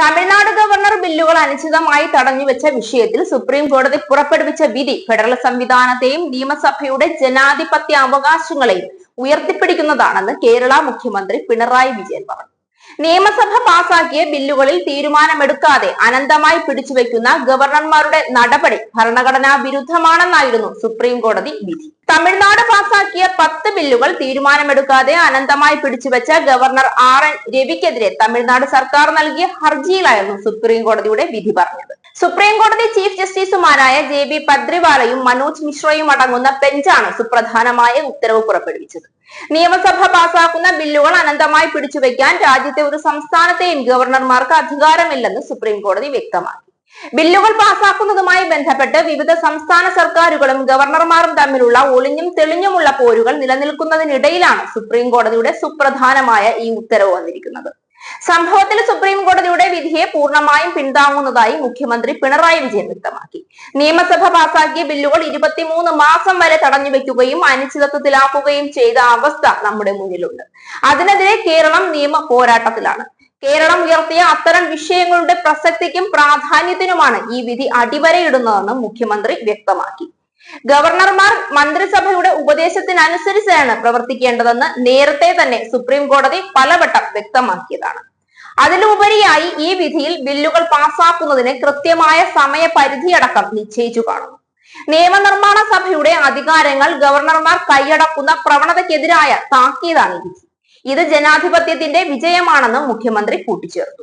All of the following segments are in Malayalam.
തമിഴ്നാട് ഗവർണർ ബില്ലുകൾ അനിശ്ചിതമായി തടഞ്ഞുവെച്ച വിഷയത്തിൽ സുപ്രീം കോടതി പുറപ്പെടുവിച്ച വിധി ഫെഡറൽ സംവിധാനത്തെയും നിയമസഭയുടെ ജനാധിപത്യ അവകാശങ്ങളെയും ഉയർത്തിപ്പിടിക്കുന്നതാണെന്ന് കേരള മുഖ്യമന്ത്രി പിണറായി വിജയൻ പറഞ്ഞു. നിയമസഭ പാസാക്കിയ ബില്ലുകളിൽ തീരുമാനമെടുക്കാതെ അനന്തമായി പിടിച്ചുവെക്കുന്ന ഗവർണർമാരുടെ നടപടി ഭരണഘടനാ വിരുദ്ധമാണെന്നായിരുന്നു സുപ്രീം കോടതി വിധി. തമിഴ്നാട് പാസാക്കിയ 10 ബില്ലുകൾ തീരുമാനമെടുക്കാതെ അനന്തമായി പിടിച്ചുവെച്ച ഗവർണർ RN രവിക്കെതിരെ തമിഴ്നാട് സർക്കാർ നൽകിയ ഹർജിയിലായിരുന്നു സുപ്രീം കോടതിയുടെ വിധി പറഞ്ഞത്. സുപ്രീം കോടതി ചീഫ് ജസ്റ്റിസുമാരായ JB പദ്രിവാലയും മനോജ് മിശ്രയും അടങ്ങുന്ന ബെഞ്ചാണ് സുപ്രധാനമായ ഉത്തരവ് പുറപ്പെടുവിച്ചത്. നിയമസഭ പാസാക്കുന്ന ബില്ലുകൾ അനന്തമായി പിടിച്ചുവെക്കാൻ രാജ്യത്തെ ഒരു സംസ്ഥാനത്തെയും ഗവർണർമാർക്ക് അധികാരമില്ലെന്ന് സുപ്രീം കോടതി വ്യക്തമാക്കി. ബില്ലുകൾ പാസാക്കുന്നതുമായി ബന്ധപ്പെട്ട് വിവിധ സംസ്ഥാന സർക്കാരുകളും ഗവർണർമാരും തമ്മിലുള്ള ഒളിഞ്ഞും തെളിഞ്ഞുമുള്ള പോരുകൾ നിലനിൽക്കുന്നതിനിടയിലാണ് സുപ്രീം കോടതിയുടെ സുപ്രധാനമായ ഈ ഉത്തരവ് വന്നിരിക്കുന്നത്. സംഭവത്തിൽ സുപ്രീം കോടതിയുടെ വിധിയെ പൂർണ്ണമായും പിന്താങ്ങുന്നതായി മുഖ്യമന്ത്രി പിണറായി വിജയൻ വ്യക്തമാക്കി. നിയമസഭ പാസാക്കിയ ബില്ലുകൾ 23 മാസം വരെ തടഞ്ഞുവെക്കുകയും അനിശ്ചിതത്വത്തിലാക്കുകയും ചെയ്ത അവസ്ഥ നമ്മുടെ മുന്നിലുണ്ട്. അതിനെതിരെ കേരളം നിയമ പോരാട്ടത്തിലാണ്. കേരളം ഉയർത്തിയ അത്തരം വിഷയങ്ങളുടെ പ്രസക്തിക്കും പ്രാധാന്യത്തിനുമാണ് ഈ വിധി അടിവരയിടുന്നതെന്നും മുഖ്യമന്ത്രി വ്യക്തമാക്കി. ഗവർണർമാർ മന്ത്രിസഭയുടെ ഉപദേശത്തിനനുസരിച്ചാണ് പ്രവർത്തിക്കേണ്ടതെന്ന് നേരത്തെ തന്നെ സുപ്രീം കോടതി പലവട്ടം വ്യക്തമാക്കിയതാണ്. അതിലുപരിയായി ഈ വിധിയിൽ ബില്ലുകൾ പാസാക്കുന്നതിന് കൃത്യമായ സമയപരിധിയടക്കം നിശ്ചയിച്ചു കാണുന്നു. നിയമനിർമ്മാണ സഭയുടെ അധികാരങ്ങൾ ഗവർണർമാർ കൈയടക്കുന്ന പ്രവണതയ്ക്കെതിരായ താക്കീതാണ് ഈ വിധി. ഇത് ജനാധിപത്യത്തിന്റെ വിജയമാണെന്ന് മുഖ്യമന്ത്രി കൂട്ടിച്ചേർത്തു.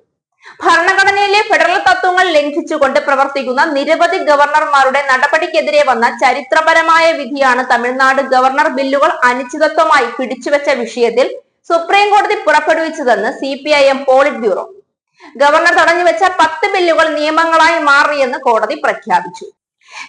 ഭരണഘടനയിലെ ഫെഡറൽ തത്വങ്ങൾ ലംഘിച്ചുകൊണ്ട് പ്രവർത്തിക്കുന്ന നിരവധി ഗവർണർമാരുടെ നടപടിക്കെതിരെ വന്ന ചരിത്രപരമായ വിധിയാണ് തമിഴ്നാട് ഗവർണർ ബില്ലുകൾ അനിശ്ചിതത്വമായി പിടിച്ചുവെച്ച വിഷയത്തിൽ സുപ്രീം കോടതി പുറപ്പെടുവിച്ചതെന്ന് CPIM പോളിറ്റ് ബ്യൂറോ. ഗവർണർ തടഞ്ഞുവെച്ച 10 ബില്ലുകൾ നിയമങ്ങളായി മാറിയെന്ന് കോടതി പ്രഖ്യാപിച്ചു.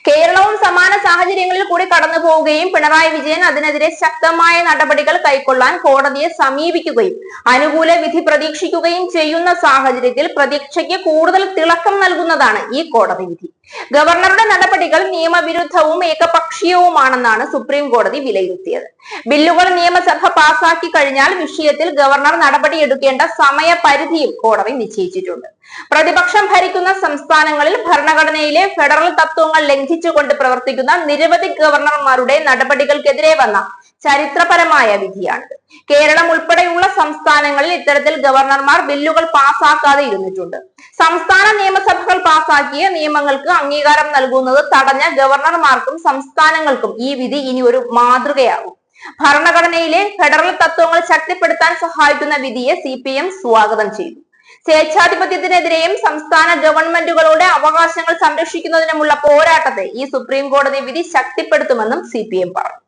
കേരളവും സമാന സാഹചര്യങ്ങളിൽ കൂടി കടന്നു പോവുകയും പിണറായി വിജയൻ അതിനെതിരെ ശക്തമായ നടപടികൾ കൈക്കൊള്ളാൻ കോടതിയെ സമീപിക്കുകയും അനുകൂല വിധി പ്രതീക്ഷിക്കുകയും ചെയ്യുന്ന സാഹചര്യത്തിൽ പ്രതീക്ഷയ്ക്ക് കൂടുതൽ തിളക്കം നൽകുന്നതാണ് ഈ കോടതി വിധി. ഗവർണറുടെ നടപടികൾ നിയമവിരുദ്ധവും ഏകപക്ഷീയവുമാണെന്നാണ് സുപ്രീം കോടതി വിലയിരുത്തിയത്. ബില്ലുകൾ നിയമസഭ പാസാക്കി കഴിഞ്ഞാൽ വിഷയത്തിൽ ഗവർണർ നടപടിയെടുക്കേണ്ട സമയപരിധിയും കോടതി നിശ്ചയിച്ചിട്ടുണ്ട്. പ്രതിപക്ഷം ഭരിക്കുന്ന സംസ്ഥാനങ്ങളിൽ ഭരണഘടനയിലെ ഫെഡറൽ തത്വങ്ങൾ ലംഘിച്ചുകൊണ്ട് പ്രവർത്തിക്കുന്ന നിരവധി ഗവർണർമാരുടെ നടപടികൾക്കെതിരെ വന്ന ചരിത്രപരമായ വിധിയാണിത്. കേരളം ഉൾപ്പെടെയുള്ള സംസ്ഥാനങ്ങളിൽ ഇത്തരത്തിൽ ഗവർണർമാർ ബില്ലുകൾ പാസാക്കാതെ ഇരുന്നിട്ടുണ്ട്. സംസ്ഥാന നിയമസഭകൾ പാസാക്കിയ നിയമങ്ങൾക്ക് അംഗീകാരം നൽകുന്നത് തടഞ്ഞ ഗവർണർമാർക്കും സംസ്ഥാനങ്ങൾക്കും ഈ വിധി ഇനി ഒരു മാതൃകയാകും. ഭരണഘടനയിലെ ഫെഡറൽ തത്വങ്ങൾ ശക്തിപ്പെടുത്താൻ സഹായിക്കുന്ന വിധിയെ CPM സ്വാഗതം ചെയ്തു. സ്വേച്ഛാധിപത്യത്തിനെതിരെയും സംസ്ഥാന ഗവൺമെന്റുകളുടെ അവകാശങ്ങൾ സംരക്ഷിക്കുന്നതിനുമുള്ള പോരാട്ടത്തെ ഈ സുപ്രീം കോടതി വിധി ശക്തിപ്പെടുത്തുമെന്നും CPM പറഞ്ഞു.